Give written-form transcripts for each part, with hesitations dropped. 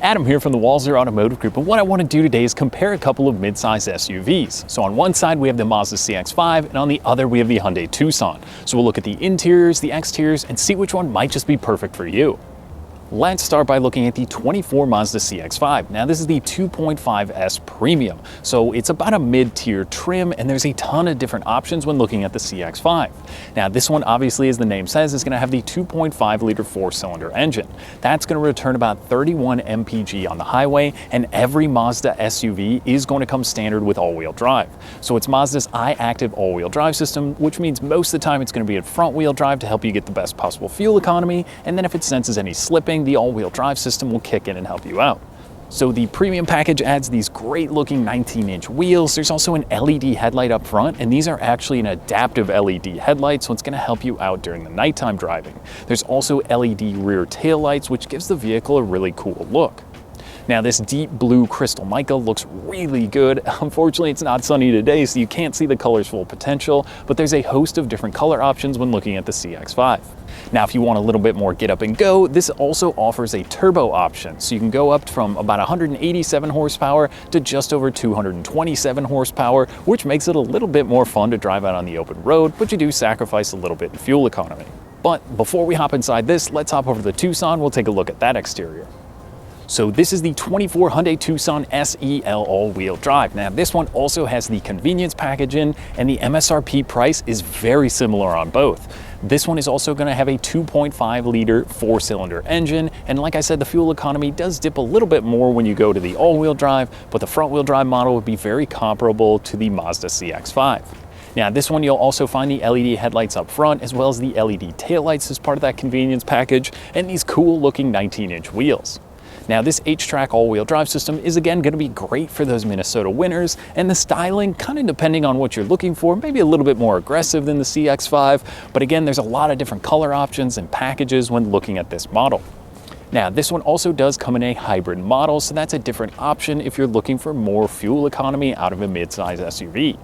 Adam here from the Walzer Automotive Group, and what I want to do today is compare a couple of mid-size SUVs. So on one side we have the Mazda CX-5 and on the other we have the Hyundai Tucson. So we'll look at the interiors, the exteriors, and see which one might just be perfect for you. Let's start by looking at the 24 Mazda CX-5. Now this is the 2.5S Premium, so it's about a mid-tier trim, and there's a ton of different options when looking at the CX-5. Now this one, obviously, as the name says, is going to have the 2.5-liter four-cylinder engine. That's going to return about 31 mpg on the highway, and every Mazda SUV is going to come standard with all-wheel drive. So it's Mazda's iActive all-wheel drive system, which means most of the time it's going to be at front-wheel drive to help you get the best possible fuel economy, and then if it senses any slipping, the all-wheel drive system will kick in and help you out. So the premium package adds these great looking 19-inch wheels. There's also an LED headlight up front, and these are actually an adaptive LED headlight, so it's going to help you out during the nighttime driving. There's also LED rear tail lights, which gives the vehicle a really cool look. Now this deep blue crystal mica looks really good. Unfortunately, it's not sunny today, so you can't see the color's full potential, but there's a host of different color options when looking at the CX-5. Now, if you want a little bit more get up and go, this also offers a turbo option. So you can go up from about 187 horsepower to just over 227 horsepower, which makes it a little bit more fun to drive out on the open road, but you do sacrifice a little bit in fuel economy. But before we hop inside this, let's hop over to the Tucson. We'll take a look at that exterior. So this is the 24 Hyundai Tucson SEL all-wheel drive. Now this one also has the convenience package in, and the MSRP price is very similar on both. This one is also going to have a 2.5-liter four-cylinder engine, and like I said, the fuel economy does dip a little bit more when you go to the all-wheel drive, but the front-wheel drive model would be very comparable to the Mazda CX-5. Now this one, you'll also find the LED headlights up front, as well as the LED taillights as part of that convenience package, and these cool looking 19-inch wheels. Now this H-Track all-wheel drive system is again going to be great for those Minnesota winters, and the styling, kind of depending on what you're looking for, maybe a little bit more aggressive than the CX-5, but again, there's a lot of different color options and packages when looking at this model. Now this one also does come in a hybrid model, so that's a different option if you're looking for more fuel economy out of a mid-size SUV.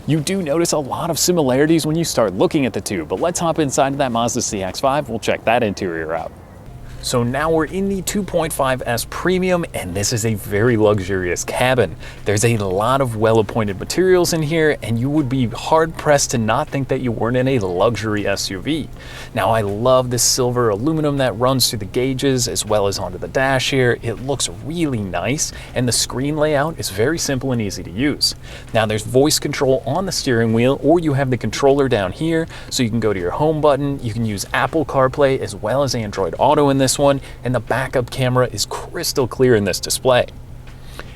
You do notice a lot of similarities when you start looking at the two, but let's hop inside that Mazda CX-5, we'll check that interior out. So now we're in the 2.5S Premium, and this is a very luxurious cabin. There's a lot of well-appointed materials in here, and you would be hard-pressed to not think that you weren't in a luxury SUV. Now I love this silver aluminum that runs through the gauges as well as onto the dash here. It looks really nice, and the screen layout is very simple and easy to use. Now there's voice control on the steering wheel, or you have the controller down here, so you can go to your home button. You can use Apple CarPlay as well as Android Auto in this one, and the backup camera is crystal clear in this display.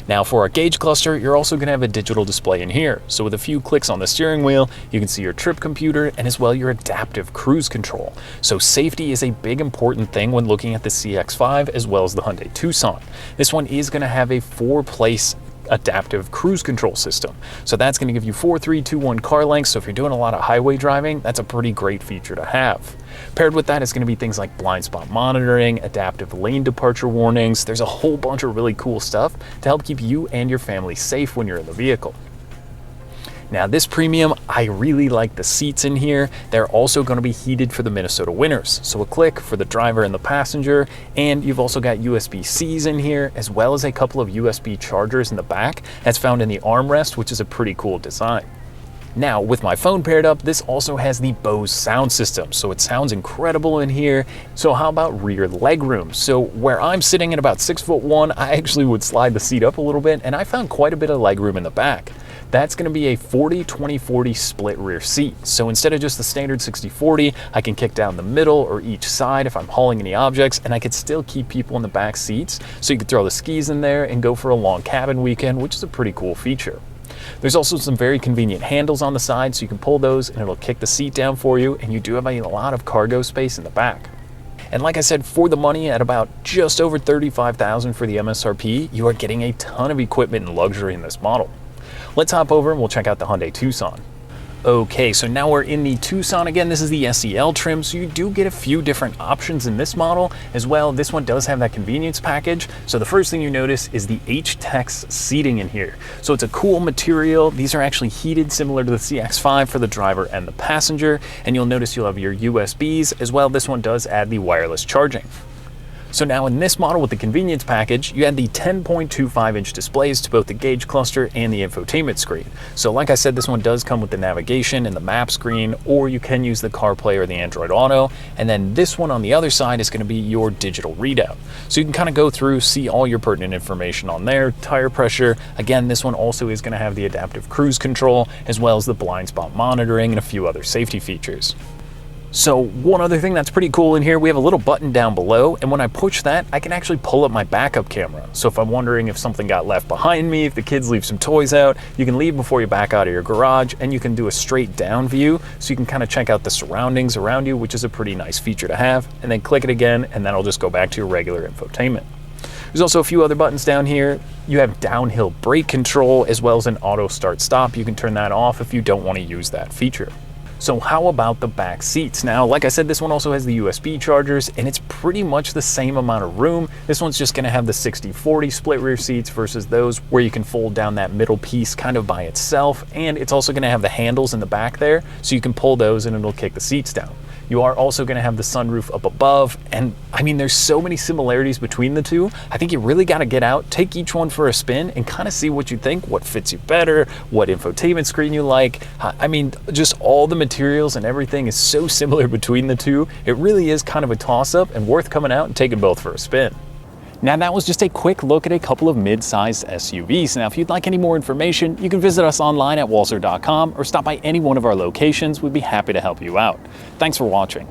Now for our gauge cluster, you're also going to have a digital display in here. So with a few clicks on the steering wheel, you can see your trip computer and as well your adaptive cruise control. So safety is a big important thing when looking at the CX-5 as well as the Hyundai Tucson. This one is going to have a 4-place adaptive cruise control system. So that's going to give you 4, 3, 2, 1 car lengths. So if you're doing a lot of highway driving, that's a pretty great feature to have. Paired with that is going to be things like blind spot monitoring, adaptive lane departure warnings. There's a whole bunch of really cool stuff to help keep you and your family safe when you're in the vehicle. Now this Premium, I really like the seats in here. They're also going to be heated for the Minnesota winters. So a click for the driver and the passenger, and you've also got USB-Cs in here, as well as a couple of USB chargers in the back. That's found in the armrest, which is a pretty cool design. Now, with my phone paired up, this also has the Bose sound system, so it sounds incredible in here. So how about rear legroom? So where I'm sitting at about 6'1", I actually would slide the seat up a little bit, and I found quite a bit of legroom in the back. That's going to be a 40-20-40 split rear seat. So instead of just the standard 60-40, I can kick down the middle or each side if I'm hauling any objects, and I could still keep people in the back seats. So you could throw the skis in there and go for a long cabin weekend, which is a pretty cool feature. There's also some very convenient handles on the side, so you can pull those and it'll kick the seat down for you, and you do have a lot of cargo space in the back. And like I said, for the money at about just over $35,000 for the MSRP, you are getting a ton of equipment and luxury in this model. Let's hop over and we'll check out the Hyundai Tucson. Okay, so now we're in the Tucson again. This is the SEL trim, so you do get a few different options in this model as well. This one does have that convenience package. So the first thing you notice is the H-Tex seating in here. So it's a cool material. These are actually heated similar to the CX-5 for the driver and the passenger. And you'll notice you'll have your USBs as well. This one does add the wireless charging. So now in this model with the convenience package, you add the 10.25-inch displays to both the gauge cluster and the infotainment screen. So like I said, this one does come with the navigation and the map screen, or you can use the CarPlay or the Android Auto. And then this one on the other side is going to be your digital readout. So you can kind of go through, see all your pertinent information on there, tire pressure. Again, this one also is going to have the adaptive cruise control, as well as the blind spot monitoring and a few other safety features. So one other thing that's pretty cool in here, we have a little button down below, and when I push that, I can actually pull up my backup camera. So if I'm wondering if something got left behind me, if the kids leave some toys out, you can leave before you back out of your garage, and you can do a straight down view, so you can kind of check out the surroundings around you, which is a pretty nice feature to have, and then click it again, and that'll just go back to your regular infotainment. There's also a few other buttons down here. You have downhill brake control, as well as an auto start stop. You can turn that off if you don't want to use that feature. So how about the back seats? Now, like I said, this one also has the USB chargers, and it's pretty much the same amount of room. This one's just gonna have the 60/40 split rear seats versus those where you can fold down that middle piece kind of by itself. And it's also gonna have the handles in the back there, so you can pull those and it'll kick the seats down. You are also going to have the sunroof up above, and I mean, there's so many similarities between the two. I think you really got to get out, take each one for a spin, and kind of see what you think, what fits you better, what infotainment screen you like. I mean, just all the materials and everything is so similar between the two. It really is kind of a toss-up and worth coming out and taking both for a spin. Now that was just a quick look at a couple of mid-sized SUVs. Now if you'd like any more information, you can visit us online at walser.com or stop by any one of our locations. We'd be happy to help you out. Thanks for watching.